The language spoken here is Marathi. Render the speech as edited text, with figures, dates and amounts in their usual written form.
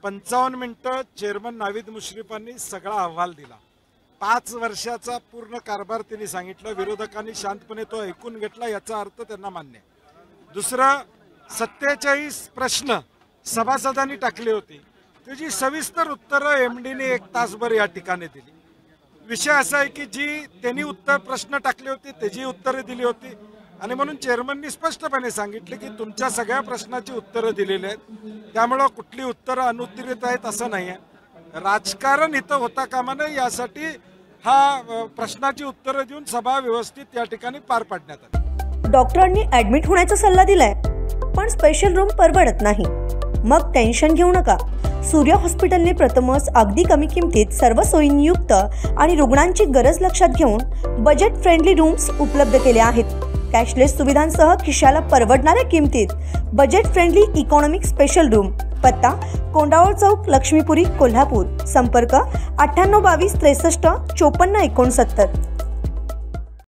55 मिनिटं चेअरमन नावीद मुश्रीफांनी सगळा अहवाल दिला। 5 वर्षाचा पूर्ण कारभार त्यांनी सांगितलं। विरोधकांनी शांतपणे तो ऐकून घेतला, याचा अर्थ त्यांना मान्य। दुसरं, 47 प्रश्न सभासदांनी टाकले होते, त्याची सविस्तर उत्तरं एमडीने 1 तासभर या ठिकाणी दिली। विषय असा आहे की जी त्यांनी प्रश्न टाकले होते त्याची उत्तरे दिली होती आणि म्हणून चेअरमननी स्पष्टपणे सांगितले की तुमच्या सगळ्या प्रश्नाची उत्तरं दिलेली आहेत, त्यामुळे कुठली उत्तरं अनुत्तरित आहेत असं नाही आहे। राजकारण इथं होता कामा नये यासाठी हा प्रश्नाची उत्तरं देऊन सभा व्यवस्थित या ठिकाणी पार पाडण्यात आली। डॉक्टरांनी ऍडमिट होण्याचा सल्ला दिलाय, पण स्पेशल रूम परवडत नाही। मग टेन्शन घेऊ नका। सूर्य हॉस्पिटलने प्रथमच अगदी कमी किमतीत सर्व सोयींयुक्त आणि रुग्णांची गरज लक्षात घेऊन बजेट फ्रेंडली रूम्स उपलब्ध केले आहेत। कॅशलेस सुविधांसह खिशाला परवडणाऱ्या किमतीत budget friendly economic special room. पत्ता कोंडावळ चौक, लक्ष्मीपुरी, कोल्हापूर। संपर्क 9822 63 54 69।